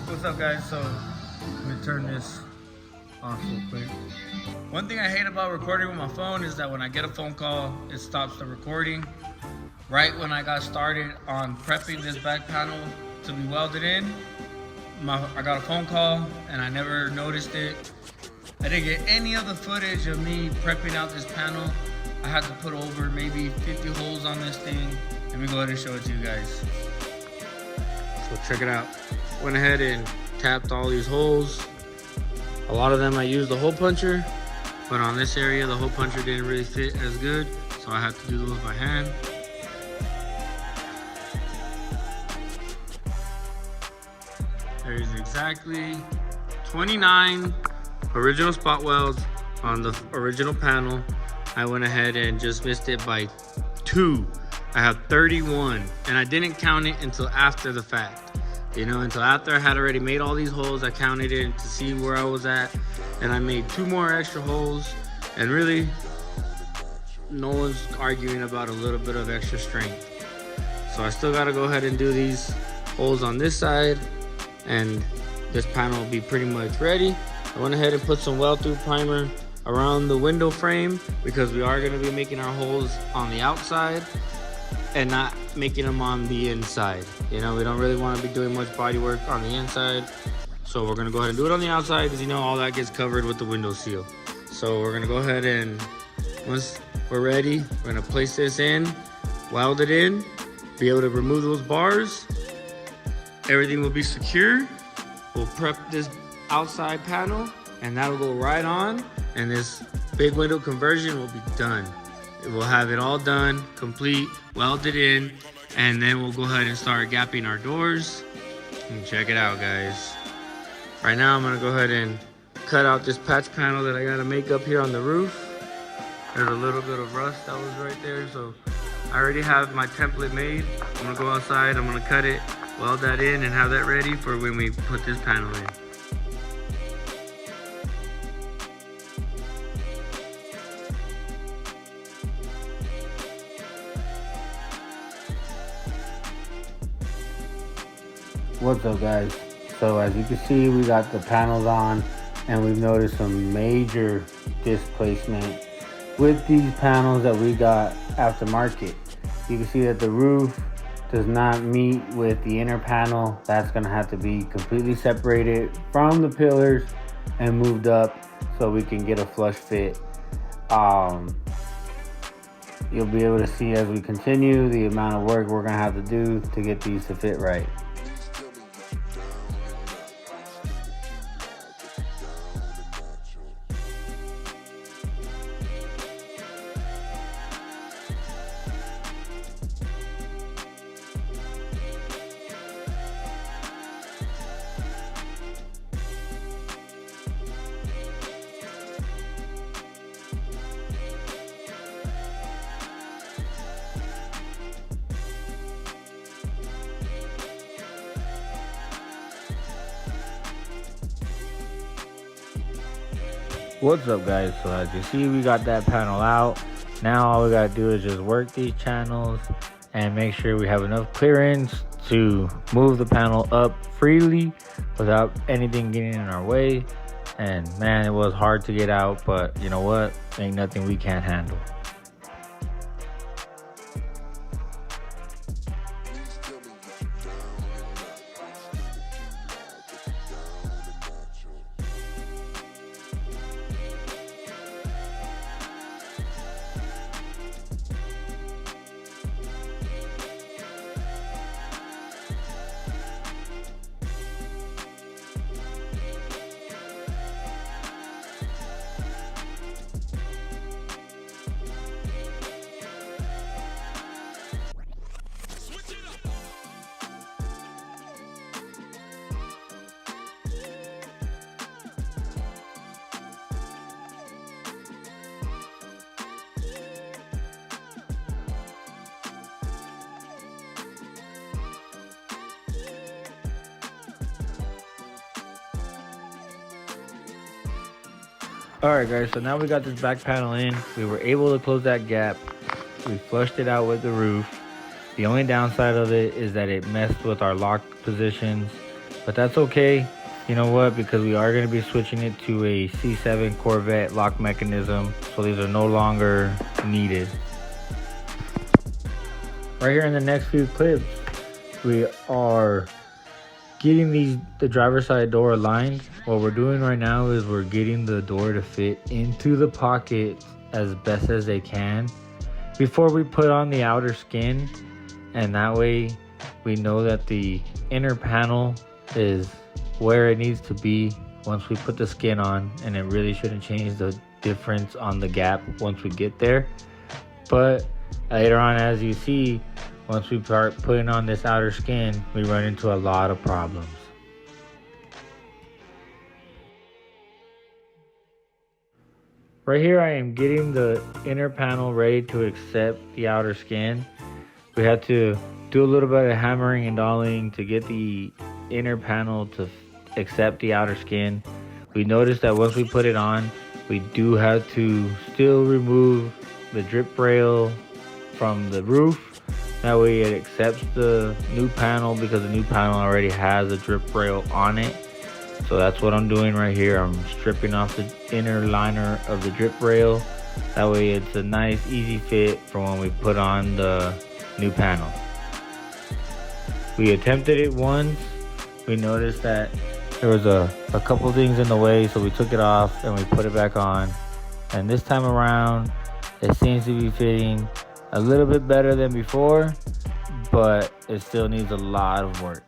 What's up, guys? So let me turn this off real quick. One thing I hate about recording with my phone is that when I get a phone call, it stops the recording. Right when I got started on prepping this back panel to be welded in, I got a phone call and I never noticed it. I didn't get any of the footage of me prepping out this panel. I had to put over maybe 50 holes on this thing. Let me go ahead and show it to you guys. So check it out. Went ahead and tapped all these holes. A lot of them I used the hole puncher, but on this area the hole puncher didn't really fit as good, so I had to do those by hand. There's exactly 29 original spot welds on the original panel. I went ahead and just missed it by 2. I have 31, and I didn't count it until after the fact. You know, until after I had already made all these holes, I counted it to see where I was at, and I made 2 more extra holes, and really, no one's arguing about a little bit of extra strength. So I still gotta go ahead and do these holes on this side, and this panel will be pretty much ready. I went ahead and put some weld-through primer around the window frame because we are gonna be making our holes on the outside and not making them on the inside. You know, we don't really want to be doing much body work on the inside, so we're gonna go ahead and do it on the outside because, you know, all that gets covered with the window seal. So we're gonna go ahead and, once we're ready, we're gonna place this in, weld it in, be able to remove those bars. Everything will be secure. We'll prep this outside panel and that'll go right on, and this big window conversion will be done. We'll have it all done, complete, welded in, and then we'll go ahead and start gapping our doors. And check it out, guys. Right now I'm gonna go ahead and cut out this patch panel that I gotta make up here on the roof. There's a little bit of rust that was right there, so I already have my template made. I'm gonna go outside, I'm gonna cut it, weld that in, and have that ready for when we put this panel in. What's up, guys? So as you can see, we got the panels on, and we've noticed some major displacement with these panels that we got aftermarket. You can see that the roof does not meet with the inner panel. That's gonna have to be completely separated from the pillars and moved up so we can get a flush fit. You'll be able to see as we continue the amount of work we're gonna have to do to get these to fit right. What's up, guys? So as you see, we got that panel out. Now all we gotta do is just work these channels and make sure we have enough clearance to move the panel up freely without anything getting in our way. And man, it was hard to get out, but you know what? Ain't nothing we can't handle. Alright guys, so now we got this back panel in. We were able to close that gap. We flushed it out with the roof. The only downside of it is that it messed with our lock positions. but that's okay. You know what? Because we are going to be switching it to a C7 Corvette lock mechanism, so these are no longer needed. Right here in the next few clips, we are getting the driver's side door aligned. What we're doing right now is we're getting the door to fit into the pocket as best as they can before we put on the outer skin, and that way we know that the inner panel is where it needs to be once we put the skin on, and it really shouldn't change the difference on the gap once we get there. But later on, as you see, once we start putting on this outer skin, we run into a lot of problems. Right here, I am getting the inner panel ready to accept the outer skin. We had to do a little bit of hammering and dolling to get the inner panel to accept the outer skin. We noticed that once we put it on, we do have to still remove the drip rail from the roof. That way it accepts the new panel, because the new panel already has a drip rail on it. So that's what I'm doing right here. I'm stripping off the inner liner of the drip rail. That way it's a nice easy fit for when we put on the new panel. We attempted it once. We noticed that there was a couple things in the way, so we took it off and we put it back on. And this time around, it seems to be fitting a little bit better than before, but it still needs a lot of work.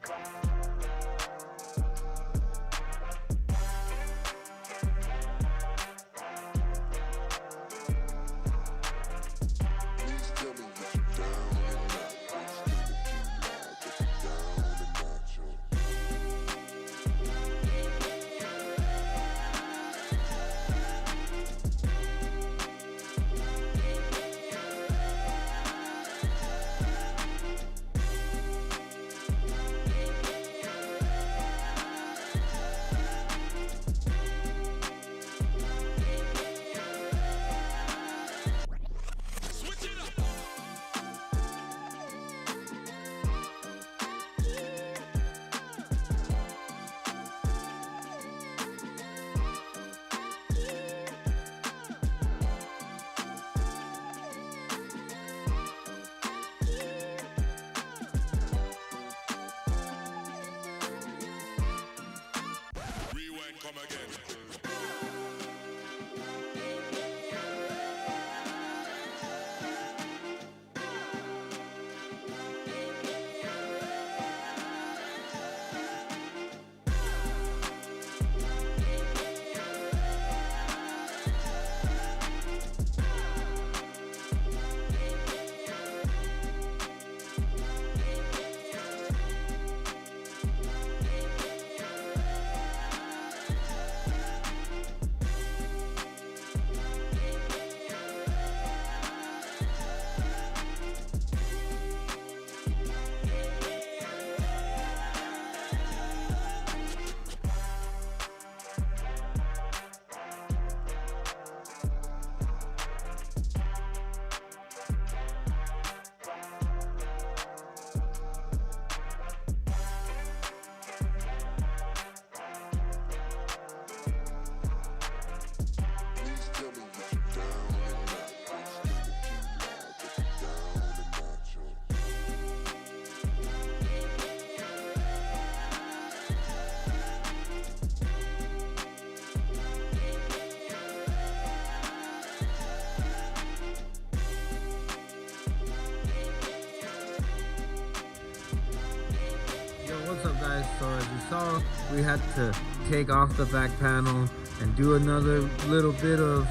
What's up, guys? So as you saw, we had to take off the back panel and do another little bit of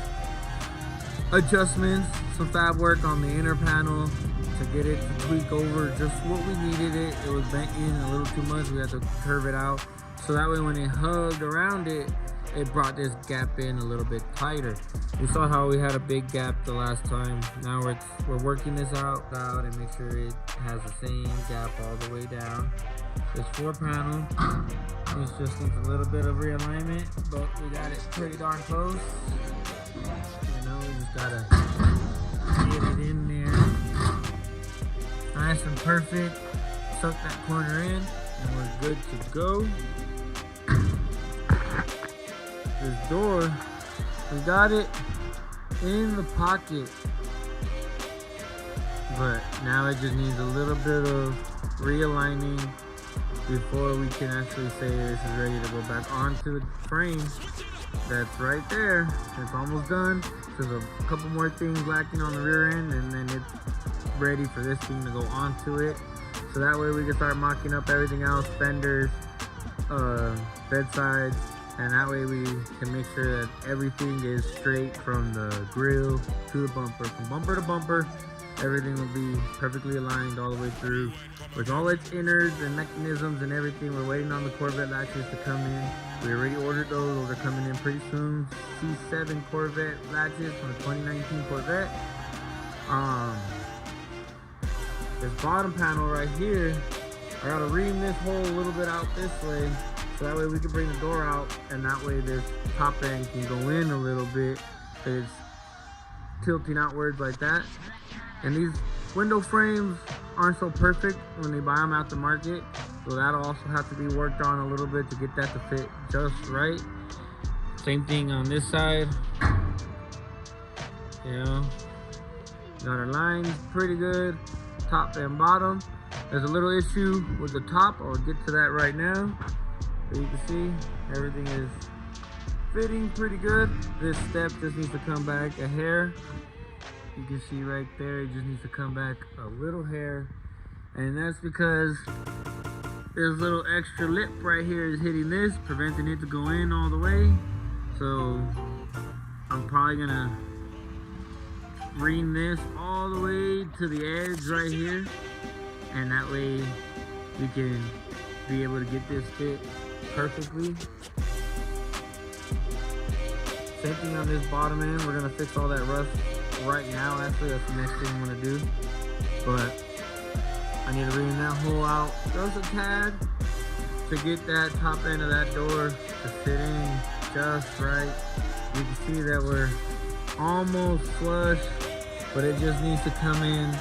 adjustments, some fab work on the inner panel to get it to tweak over just what we needed it. It was bent in a little too much. We had to curve it out so that way when it hugged around it, it brought this gap in a little bit tighter. We saw how we had a big gap the last time. Now we're working this out and make sure it has the same gap all the way down. This 4-panel, this just needs a little bit of realignment, but we got it pretty darn close. You know, we just gotta get it in there nice and perfect, suck that corner in, and we're good to go. this door, we got it in the pocket, but now it just needs a little bit of realigning before we can actually say this is ready to go back onto the frame. That's right there. It's almost done. There's a couple more things lacking on the rear end, and then it's ready for this thing to go onto it. So that way we can start mocking up everything else, fenders, bedsides, and that way we can make sure that everything is straight from the grill to the bumper, from bumper to bumper. Everything will be perfectly aligned all the way through with all its innards and mechanisms and everything. We're waiting on the Corvette latches to come in. We already ordered those. Those are coming in pretty soon. C7 Corvette latches from the 2019 Corvette. This bottom panel right here, I gotta ream this hole a little bit out this way, so that way we can bring the door out, and that way this top end can go in a little bit. It's tilting outwards like that. And these window frames aren't so perfect when they buy them out the market, so that'll also have to be worked on a little bit to get that to fit just right. Same thing on this side. You know, got our lines pretty good, top and bottom. There's a little issue with the top. I'll get to that right now. But you can see everything is fitting pretty good. This step just needs to come back a hair. You can see right there, it just needs to come back a little hair. And that's because this little extra lip right here is hitting this, preventing it to go in all the way. So I'm probably gonna ream this all the way to the edge right here. And that way we can be able to get this fit perfectly. Same thing on this bottom end. We're gonna fix all that rust right now. Actually, that's the next thing I'm gonna do. But I need to ream that hole out just a tad to get that top end of that door to fit in just right. You can see that we're almost flush, but it just needs to come in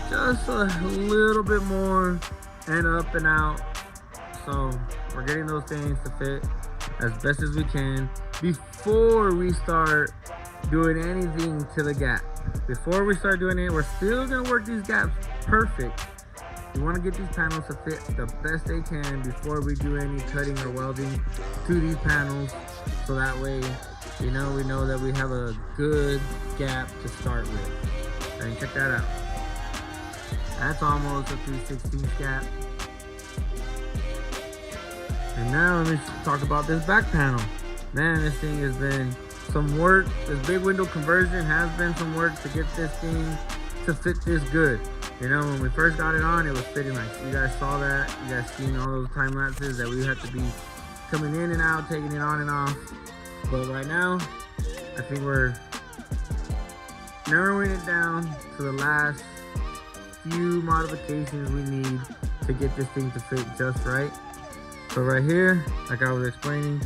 just a little bit more and up and out. So we're getting those things to fit as best as we can before we start doing anything to the gap. Before we start doing it, we're still gonna work these gaps perfect. We want to get these panels to fit the best they can before we do any cutting or welding to these panels, so that way, you know, we know that we have a good gap to start with. And check that out. That's almost a 3/16 gap. And now let me talk about this back panel. Man, this thing has been some work. This big window conversion has been some work to get this thing to fit this good. You know, when we first got it on, it was fitting like, you guys saw that. You guys seen all those time lapses that we had to be coming in and out, taking it on and off. But right now, I think we're narrowing it down to the last few modifications we need to get this thing to fit just right. So right here, like I was explaining,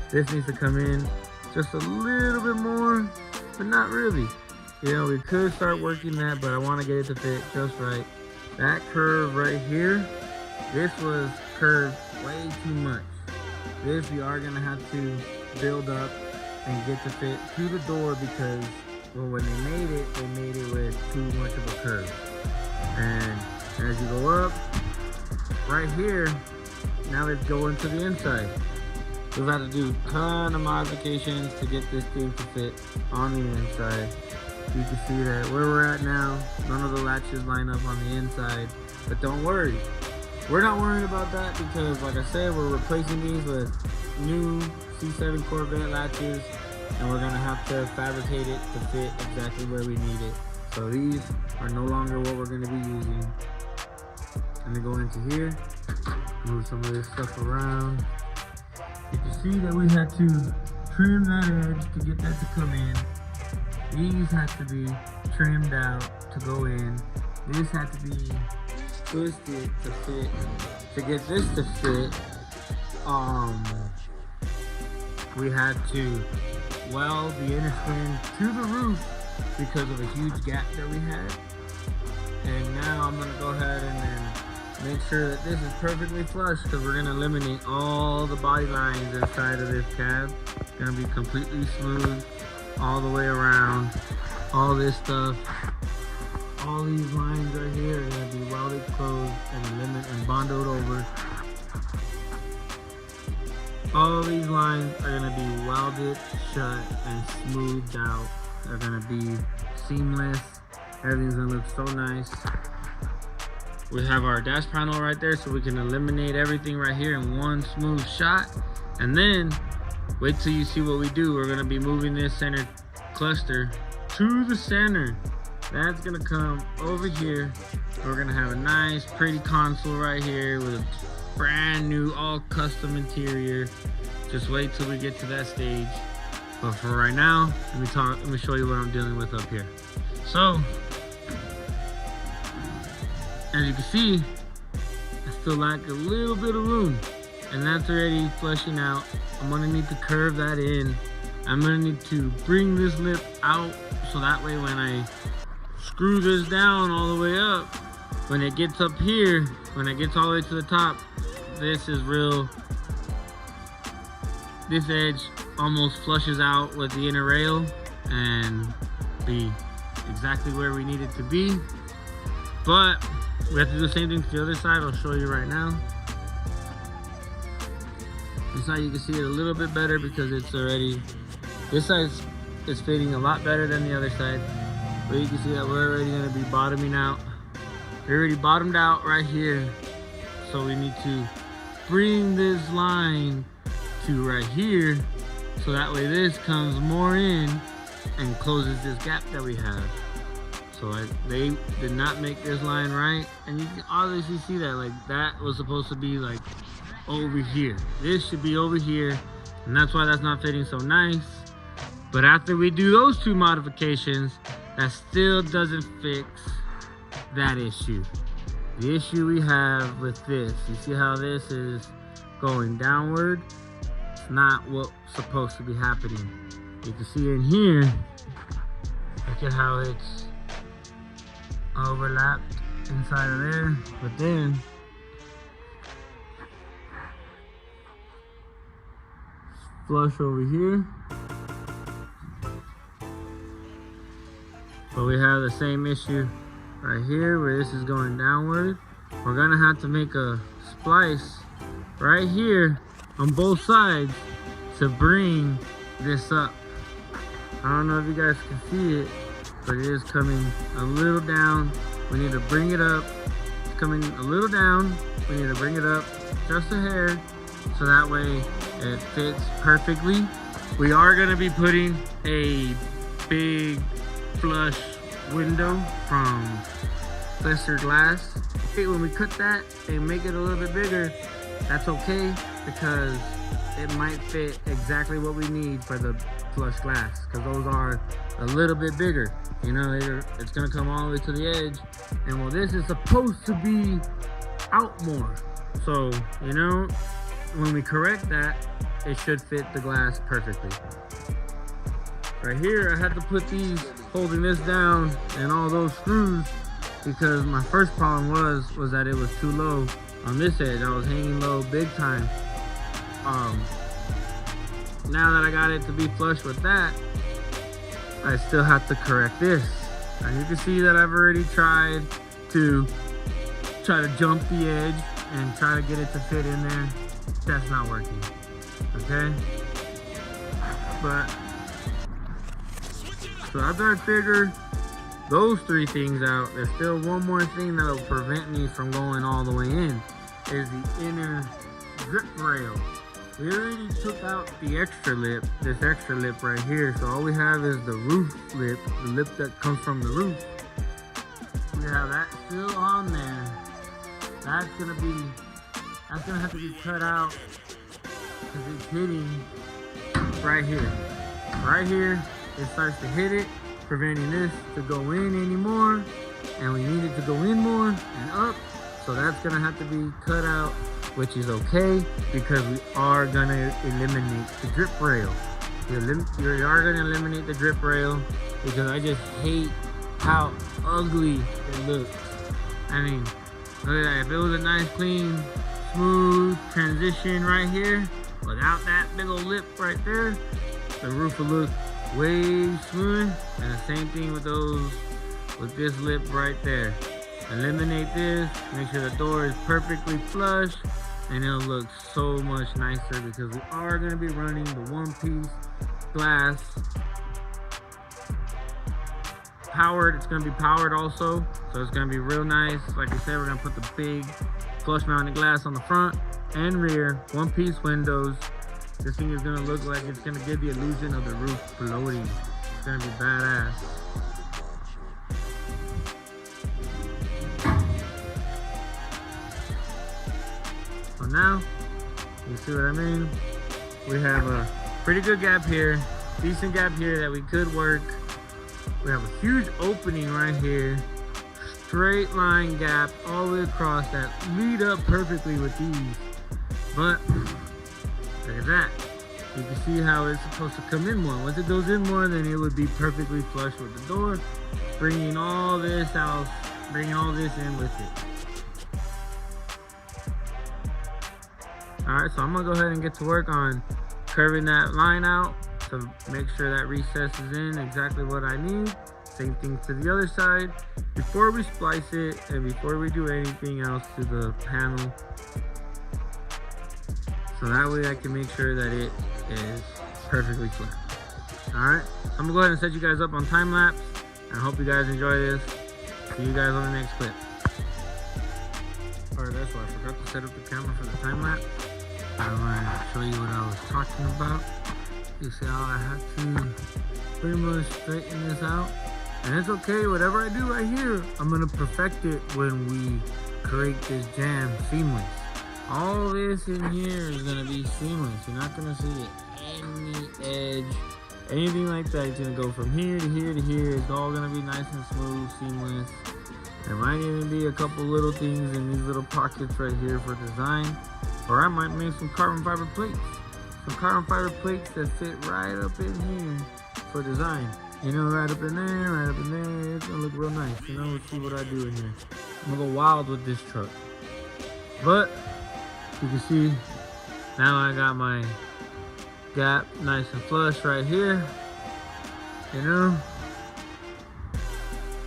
this needs to come in just a little bit more, but not really. You know, we could start working that, but I want to get it to fit just right. That curve right here, this was curved way too much. This we are gonna have to build up and get to fit to the door, because, well, when they made it with too much of a curve. And as you go up, right here, now let's go into the inside. We've had to do a ton of modifications to get this thing to fit on the inside. You can see that where we're at now, none of the latches line up on the inside. But don't worry, we're not worrying about that, because like I said, we're replacing these with new C7 Corvette latches, and we're gonna have to fabricate it to fit exactly where we need it. So these are no longer what we're gonna be using. Let me go into here, move some of this stuff around. You can see that we had to trim that edge to get that to come in. These have to be trimmed out to go in. This had to be twisted to fit. To get this to fit, we had to weld the inner skin to the roof because of a huge gap that we had. And now I'm gonna go ahead and then Make sure that this is perfectly flush because we're gonna eliminate all the body lines inside of this cab. It's gonna be completely smooth all the way around. All this stuff, all these lines right here are gonna be welded closed and bonded over. All these lines are gonna be welded shut and smoothed out. They're gonna be seamless. Everything's gonna look so nice. We have our dash panel right there so we can eliminate everything right here in one smooth shot. And then wait till you see what we do. We're gonna be moving this center cluster to the center. That's gonna come over here. We're gonna have a nice pretty console right here with a brand new all custom interior. Just wait till we get to that stage. But for right now, let me show you what I'm dealing with up here. So as you can see, I still lack a little bit of room, and that's already flushing out. I'm gonna need to curve that in. I'm gonna need to bring this lip out so that way when I screw this down all the way up, when it gets up here, when it gets all the way to the top, this is real. This edge almost flushes out with the inner rail and be exactly where we need it to be. But we have to do the same thing to the other side. I'll show you right now. This side you can see it a little bit better because it's already, this side is fitting a lot better than the other side. But you can see that we're already going to be bottoming out. We're already bottomed out right here. So we need to bring this line to right here. So that way this comes more in and closes this gap that we have. So they did not make this line right, and you can obviously see that, like, that was supposed to be like over here. This should be over here, and that's why that's not fitting so nice. But after we do those two modifications, that still doesn't fix that issue. The issue we have with this, you see how this is going downward? It's not what's supposed to be happening. You can see in here, look at how it's overlapped inside of there, but then flush over here. But we have the same issue right here where this is going downward. We're gonna have to make a splice right here on both sides to bring this up. I don't know if you guys can see it, but it is coming a little down. We need to bring it up. It's coming a little down. We need to bring it up just a hair so that way it fits perfectly. We are gonna be putting a big flush window from Blister Glass. When we cut that and make it a little bit bigger, that's okay because it might fit exactly what we need for the flush glass, because those are a little bit bigger. You know, it's gonna come all the way to the edge, and well, this is supposed to be out more. So, you know, when we correct that, it should fit the glass perfectly. Right here, I had to put these holding this down and all those screws because my first problem was that it was too low on this edge. I was hanging low big time. Now that I got it to be flush with that, I still have to correct this. And you can see that I've already tried to jump the edge and try to get it to fit in there. That's not working, okay? But, so after I figure those three things out, there's still one more thing that'll prevent me from going all the way in, is the inner grip rail. We already took out the extra lip, this extra lip right here, so all we have is the roof lip, the lip that comes from the roof. We have that still on there. That's gonna have to be cut out because it's hitting right here. Right here, it starts to hit it, preventing this to go in anymore, and we need it to go in more and up, so that's gonna have to be cut out, which is okay because we are gonna eliminate the drip rail. We are gonna eliminate the drip rail because I just hate how ugly it looks. I mean, Look at that. If it was a nice, clean, smooth transition right here, without that big old lip right there, the roof would look way smoother. And the same thing with this lip right there. Eliminate this, make sure the door is perfectly flush, and it'll look so much nicer because we are going to be running the one-piece glass powered. It's going to be powered also, so it's going to be real nice. Like I said, we're going to put the big flush mounted glass on the front and rear, one-piece windows. This thing is going to look like it's going to give the illusion of the roof floating. It's going to be badass. So now, you see what I mean? We have a pretty good gap here, decent gap here that we could work. We have a huge opening right here, straight line gap all the way across that lead up perfectly with these. But look at that. You can see how it's supposed to come in more. Once it goes in more, then it would be perfectly flush with the door, bringing all this out, bringing all this in with it. All right, so I'm gonna go ahead and get to work on curving that line out to make sure that recess is in exactly what I need. Same thing to the other side before we splice it and before we do anything else to the panel. So that way I can make sure that it is perfectly flat. All right, I'm gonna go ahead and set you guys up on time lapse, and I hope you guys enjoy this. See you guys on the next clip. All right, that's why I forgot to set up the camera for the time lapse. I wanted to show you what I was talking about. You see how I had to pretty much straighten this out. And it's okay, whatever I do right here, I'm gonna perfect it when we create this jam seamless. All this in here is gonna be seamless. You're not gonna see any edge, anything like that. It's gonna go from here to here to here. It's all gonna be nice and smooth, seamless. There might even be a couple little things in these little pockets right here for design. Or I might make some carbon fiber plates. Some carbon fiber plates that fit right up in here for design. You know, right up in there, right up in there. It's gonna look real nice. You know, let's see what I do in here. I'm gonna go wild with this truck. But you can see now I got my gap nice and flush right here. You know?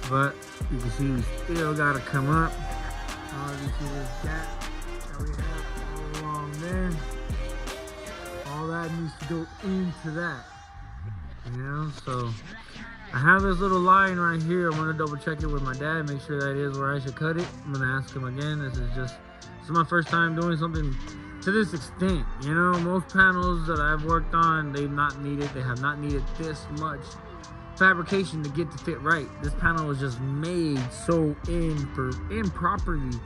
But you can see we still gotta come up. You see this gap that we have all along there. All that needs to go into that. You know, so I have this little line right here. I'm gonna double check it with my dad, make sure that is where I should cut it. I'm gonna ask him again. This is my first time doing something to this extent. You know, most panels that I've worked on, they have not needed this much fabrication to get to fit right. This panel was just made so improperly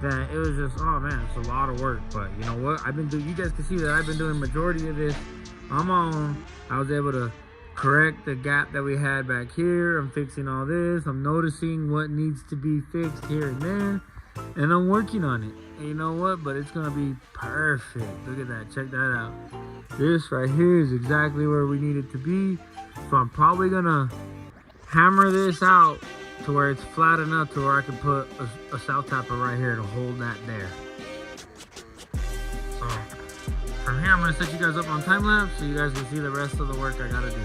that it was just, oh man, it's a lot of work. But you know what, you guys can see that I've been doing majority of this on my own. I was able to correct the gap that we had back here. I'm fixing all this. I'm noticing what needs to be fixed here and there, and I'm working on it. And you know what, but it's gonna be perfect. Look at that, check that out. This right here is exactly where we need it to be. So I'm probably gonna hammer this out to where it's flat enough to where I can put a south tapper right here to hold that there. So from here, I'm gonna set you guys up on time lapse so you guys can see the rest of the work I gotta do.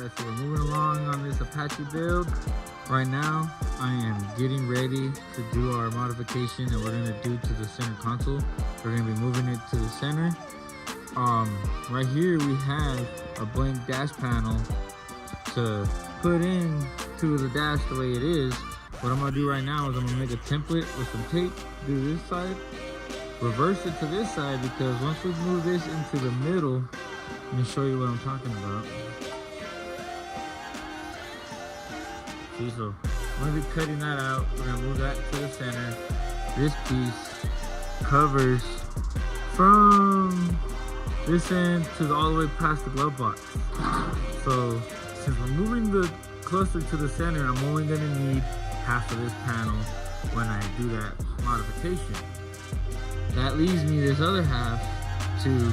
guys, so we're moving along on this Apache build. Right now, I am getting ready to do our modification that we're gonna do to the center console. We're gonna be moving it to the center. Right here we have a blank dash panel to put in to the dash the way it is. What I'm gonna do right now is I'm gonna make a template with some tape, do this side, reverse it to this side, because once we move this into the middle, let me show you what I'm talking about. See, so I'm gonna be cutting that out. We're gonna move that to the center. This piece covers from this end to all the way past the glove box. So since we're moving the cluster to the center, I'm only gonna need half of this panel when I do that modification. That leaves me this other half to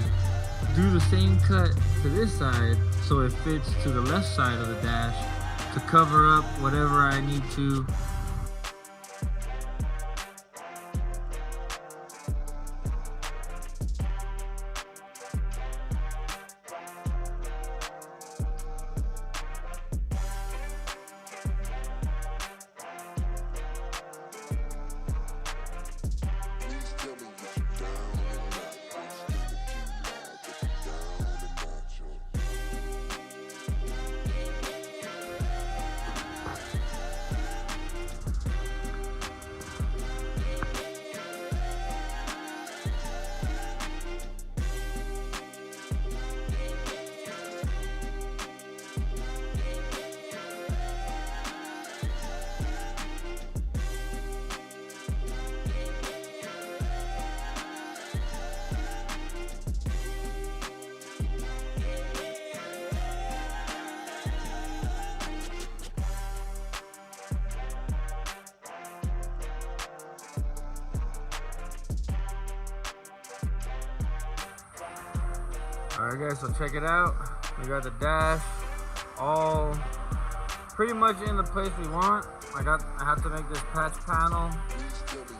do the same cut to this side so it fits to the left side of the dash to cover up whatever I need to. Alright guys, so check it out. We got the dash all pretty much in the place we want. I have to make this patch panel,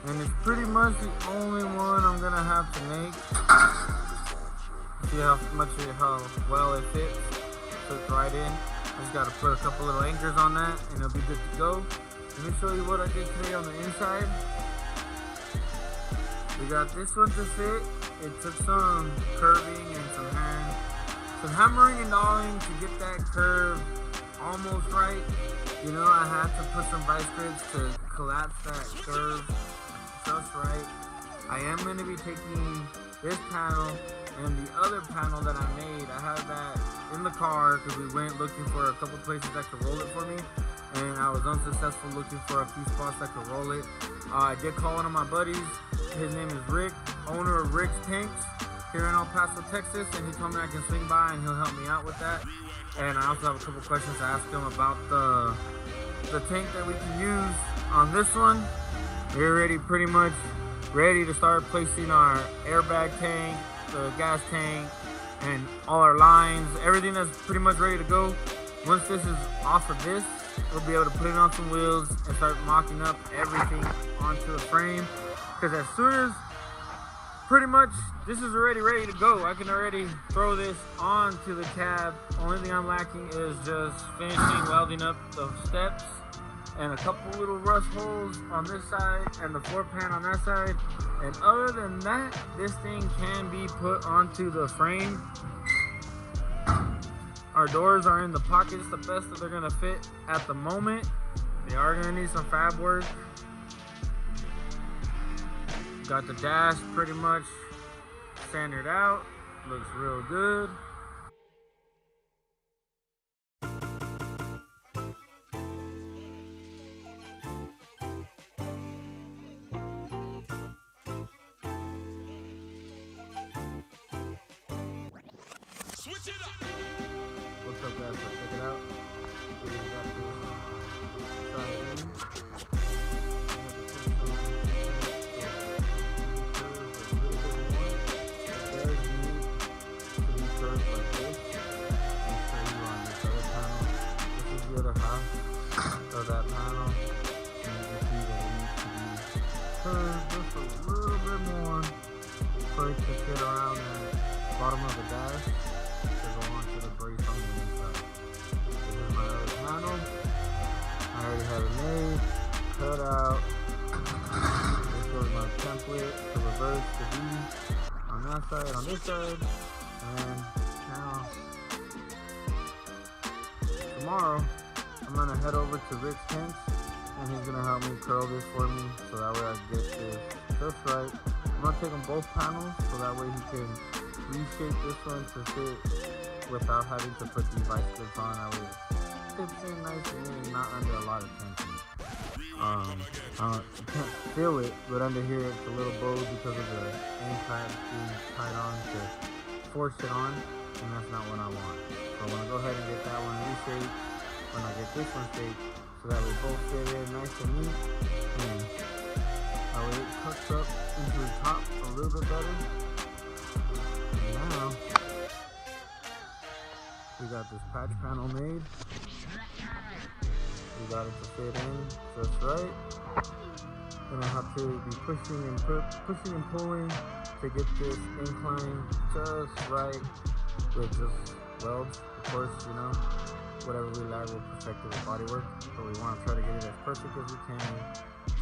and it's pretty much the only one I'm gonna have to make. See how well it fits. Fits right in. I just gotta put a couple little anchors on that and it'll be good to go. Let me show you what I did today on the inside. We got this one to fit. It took some curving and some hammering and gnawing to get that curve almost right. You know, I had to put some vice grips to collapse that curve just right. I am going to be taking this panel and the other panel that I made. I had that in the car because we went looking for a couple places that could roll it for me, and I was unsuccessful looking for a few spots that could roll it. I did call one of my buddies. His name is Rick, owner of Rick's Tanks here in El Paso, Texas, and he told me I can swing by and he'll help me out with that. And I also have a couple questions to ask him about the tank that we can use on this one. We're already pretty much ready to start placing our airbag tank, the gas tank, and all our lines, everything that's pretty much ready to go. Once this is off of this, we'll be able to put it on some wheels and start mocking up everything onto the frame. Because as soon as pretty much this is already ready to go, I can already throw this onto the cab. Only thing I'm lacking is just finishing welding up the steps and a couple little rust holes on this side and the floor pan on that side. And other than that, this thing can be put onto the frame. Our doors are in the pockets the best that they're gonna fit at the moment. They are gonna need some fab work. Got the dash pretty much standard out. Looks real good. Switch it up. What's up guys, so check it out. We got this side in. Of that panel, and you can see that it needs to be curved just a little bit more for it to fit around the bottom of the dash to go onto the brace on the inside. cut out. This goes my template to reverse the V on that side, on this side. And now, tomorrow, I'm gonna head over to Rick's Hints, and he's gonna help me curl this for me, so that way I get this just right. I'm gonna take him both panels, so that way he can reshape this one to fit without having to put these vice grips on. That way it fits in nice and not under a lot of tension. You can't feel it, but under here it's a little bowed because of the end pad being tied on to force it on, and that's not what I want. So I'm gonna go ahead and get that one reshaped when I get this one shaped, so that we both fit in nice and neat, and that way it tucks up into the top a little bit better. And now we got this patch panel made. We got it to fit in just right. Gonna have to be pushing and pulling to get this incline just right with just welds. Of course, you know, whatever we lack will perfect it with body work, but we want to try to get it as perfect as we can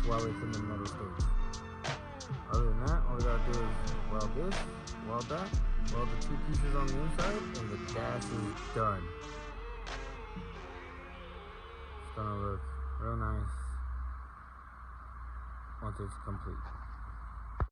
while it's in the metal stage. Other than that, all we gotta do is weld this, weld that, weld the two pieces on the inside, and the dash is done. It's gonna look real nice once it's complete.